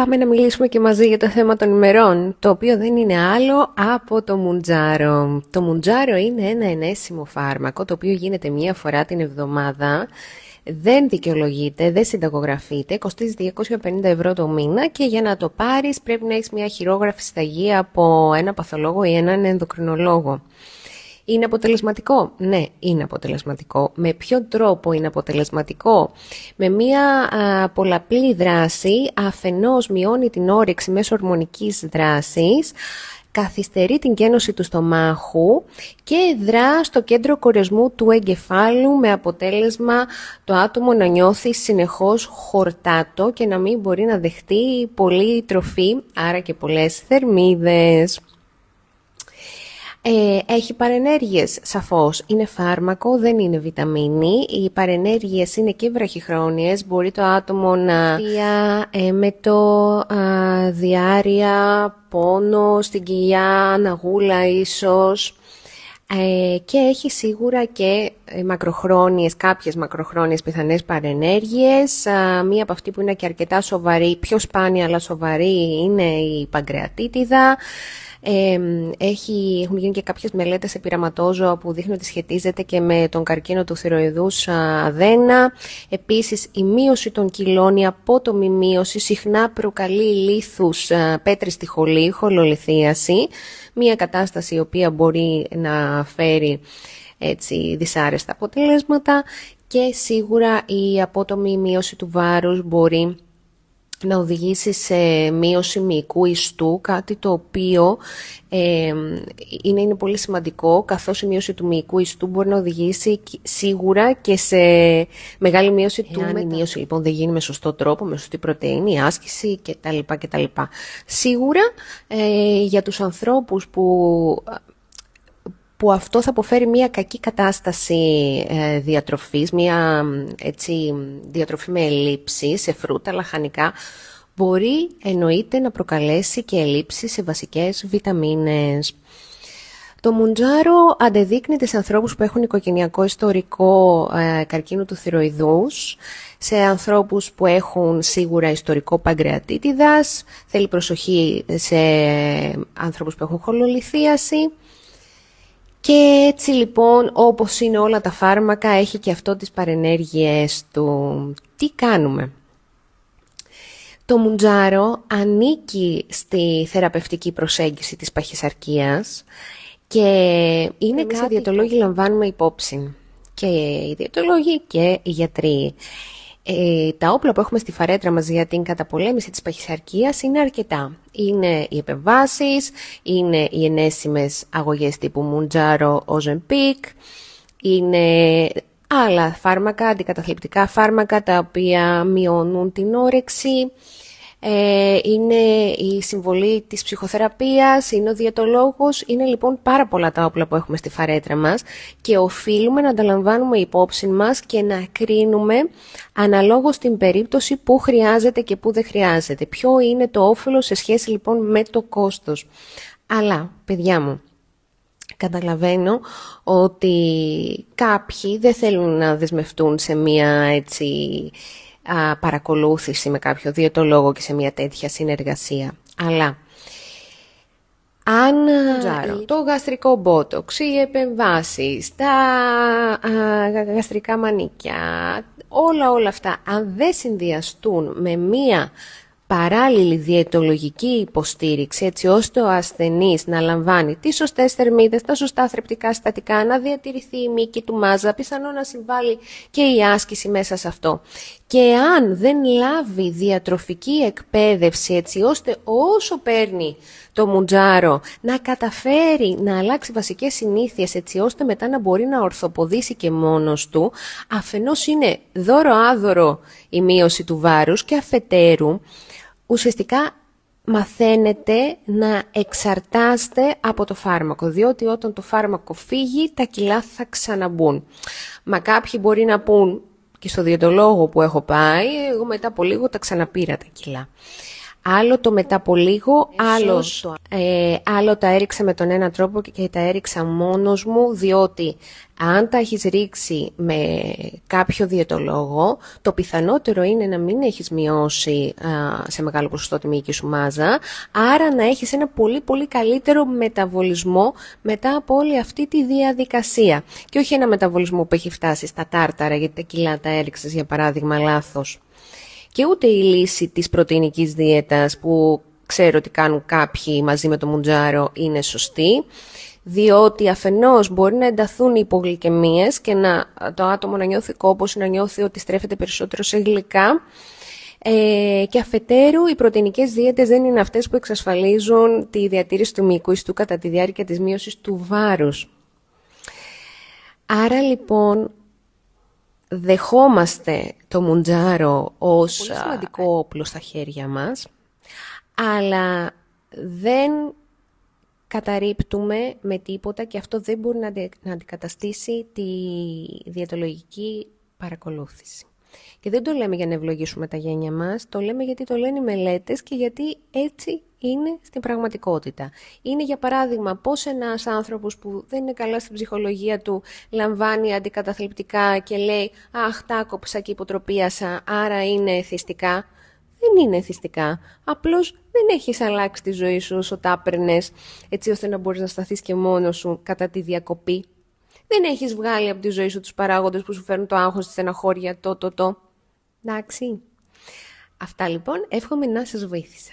Πάμε να μιλήσουμε και μαζί για το θέμα των ημερών, το οποίο δεν είναι άλλο από το Mounjaro. Το Mounjaro είναι ένα ενέσιμο φάρμακο, το οποίο γίνεται μία φορά την εβδομάδα. Δεν δικαιολογείται, δεν συνταγογραφείται, κοστίζει 250 ευρώ το μήνα και για να το πάρεις πρέπει να έχεις μια χειρόγραφη συνταγή από ένα παθολόγο ή έναν ενδοκρινολόγο. Είναι αποτελεσματικό? Ναι, είναι αποτελεσματικό. Με ποιο τρόπο είναι αποτελεσματικό? Με μια πολλαπλή δράση, αφενός μειώνει την όρεξη μέσω ορμονικής δράσης, καθυστερεί την κένωση του στομάχου και δρά στο κέντρο κορεσμού του εγκεφάλου με αποτέλεσμα το άτομο να νιώθει συνεχώς χορτάτο και να μην μπορεί να δεχτεί πολλή τροφή, άρα και πολλές θερμίδες. Έχει παρενέργειες, σαφώς. Είναι φάρμακο, δεν είναι βιταμίνη. Οι παρενέργειες είναι και βραχυχρόνιες. Μπορεί το άτομο να με το διάρρεια, πόνο στην κοιλιά, αναγούλα ίσως. Και έχει σίγουρα και κάποιες μακροχρόνιες πιθανές παρενέργειες. Μία από αυτή που είναι και αρκετά σοβαρή, πιο σπάνια αλλά σοβαρή, είναι η παγκρεατίτιδα. Έχουν γίνει και κάποιες μελέτες σε πειραματόζωα που δείχνουν ότι σχετίζεται και με τον καρκίνο του θηροειδούς αδένα. Επίσης, η μείωση των κιλών, η απότομη μείωση, συχνά προκαλεί λίθους πέτρη στη χολή, χολολιθίαση. Μία κατάσταση η οποία μπορεί να φέρει δυσάρεστα αποτελέσματα και σίγουρα η απότομη μείωση του βάρους μπορεί να οδηγήσει σε μείωση μυϊκού ιστού, κάτι το οποίο είναι πολύ σημαντικό, καθώς η μείωση του μυϊκού ιστού μπορεί να οδηγήσει σίγουρα και σε μεγάλη μείωση του μετα. Η μείωση λοιπόν δεν γίνει με σωστό τρόπο, με σωστή πρωτεΐνη, άσκηση κτλ. Σίγουρα για τους ανθρώπους που αυτό θα αποφέρει μια κακή κατάσταση διατροφής, μια διατροφή με ελλείψεις σε φρούτα, λαχανικά, μπορεί εννοείται να προκαλέσει και ελλείψεις σε βασικές βιταμίνες. Το Mounjaro αντεδείκνυται σε ανθρώπους που έχουν οικογενειακό ιστορικό καρκίνου του θηροειδούς, σε ανθρώπους που έχουν σίγουρα ιστορικό παγκρεατίτιδας, θέλει προσοχή σε ανθρώπους που έχουν χολολιθίαση. Και έτσι λοιπόν, όπως είναι όλα τα φάρμακα, έχει και αυτό τις παρενέργειές του. Τι κάνουμε? Το Mounjaro ανήκει στη θεραπευτική προσέγγιση της παχυσαρκίας και είναι κάτι που διαιτολόγοι λαμβάνουμε υπόψη. Και οι διαιτολόγοι και οι γιατροί. Τα όπλα που έχουμε στη φαρέτρα μας για την καταπολέμηση της παχυσαρκίας είναι αρκετά. Είναι οι επεμβάσεις, είναι οι ενέσιμες αγωγές τύπου Mounjaro, Ozempic, είναι άλλα φάρμακα, αντικαταθλιπτικά φάρμακα τα οποία μειώνουν την όρεξη, είναι η συμβολή της ψυχοθεραπείας, είναι ο διαιτολόγος, είναι λοιπόν πάρα πολλά τα όπλα που έχουμε στη φαρέτρα μας και οφείλουμε να τα λαμβάνουμε υπόψη μας και να κρίνουμε αναλόγως την περίπτωση που χρειάζεται και που δεν χρειάζεται. Ποιο είναι το όφελος σε σχέση λοιπόν με το κόστος. Αλλά, παιδιά μου, καταλαβαίνω ότι κάποιοι δεν θέλουν να δεσμευτούν σε μία παρακολούθηση με κάποιο διαιτολόγο και σε μια τέτοια συνεργασία. Αλλά αν το γαστρικό μπότοξ, οι επεμβάσεις, τα γαστρικά μανίκια, όλα αυτά, αν δεν συνδυαστούν με μια παράλληλη διαιτολογική υποστήριξη, έτσι ώστε ο ασθενής να λαμβάνει τις σωστές θερμίδες, τα σωστά θρεπτικά συστατικά, να διατηρηθεί η μύκη του μάζα, πιθανό να συμβάλλει και η άσκηση μέσα σε αυτό. Και αν δεν λάβει διατροφική εκπαίδευση, έτσι ώστε όσο παίρνει το Mounjaro να καταφέρει να αλλάξει βασικές συνήθειες, έτσι ώστε μετά να μπορεί να ορθοποδήσει και μόνος του, αφενός είναι δώρο-άδωρο η μείωση του βάρους και αφετέρου, ουσιαστικά μαθαίνετε να εξαρτάστε από το φάρμακο, διότι όταν το φάρμακο φύγει, τα κιλά θα ξαναμπούν. Μα κάποιοι μπορεί να πούν, και στο διαιτολόγο που έχω πάει, εγώ μετά από λίγο τα ξαναπήρα τα κιλά. Άλλο το μετά από λίγο, άλλο τα έριξα με τον ένα τρόπο και τα έριξα μόνος μου, διότι αν τα έχεις ρίξει με κάποιο διαιτολόγο, το πιθανότερο είναι να μην έχεις μειώσει σε μεγάλο ποσοστό τη μυϊκή σου μάζα, άρα να έχεις ένα πολύ πολύ καλύτερο μεταβολισμό μετά από όλη αυτή τη διαδικασία. Και όχι ένα μεταβολισμό που έχει φτάσει στα τάρταρα, γιατί τα κιλά τα έριξες για παράδειγμα λάθος. Και ούτε η λύση της πρωτεϊνικής δίαιτας που ξέρω ότι κάνουν κάποιοι μαζί με το μουντζάρο είναι σωστή, διότι αφενός μπορεί να ενταθούν οι υπογλυκαιμίες και το άτομο να νιώθει κόπος, να νιώθει ότι στρέφεται περισσότερο σε γλυκά, και αφετέρου οι πρωτεϊνικές δίαιτες δεν είναι αυτές που εξασφαλίζουν τη διατήρηση του μυϊκού ιστού κατά τη διάρκεια της μείωσης του βάρους. Άρα λοιπόν δεχόμαστε το μουντζάρο ως πολύ σημαντικό όπλο στα χέρια μας, αλλά δεν καταρρίπτουμε με τίποτα και αυτό δεν μπορεί να αντικαταστήσει τη διαιτολογική παρακολούθηση. Και δεν το λέμε για να ευλογήσουμε τα γένια μας, το λέμε γιατί το λένε οι μελέτες και γιατί έτσι είναι στην πραγματικότητα. Είναι για παράδειγμα πώς ένας άνθρωπος που δεν είναι καλά στην ψυχολογία του λαμβάνει αντικαταθλιπτικά και λέει «Αχ, τα κόψα και υποτροπίασα, άρα είναι εθιστικά». Δεν είναι εθιστικά. Απλώς δεν έχεις αλλάξει τη ζωή σου όσο τα έπαιρνες, έτσι ώστε να μπορείς να σταθείς και μόνος σου κατά τη διακοπή. Δεν έχεις βγάλει από τη ζωή σου τους παράγοντες που σου φέρνουν το άγχος, τη στεναχώρια, Εντάξει. Αυτά λοιπόν, εύχομαι να σας βοήθησα.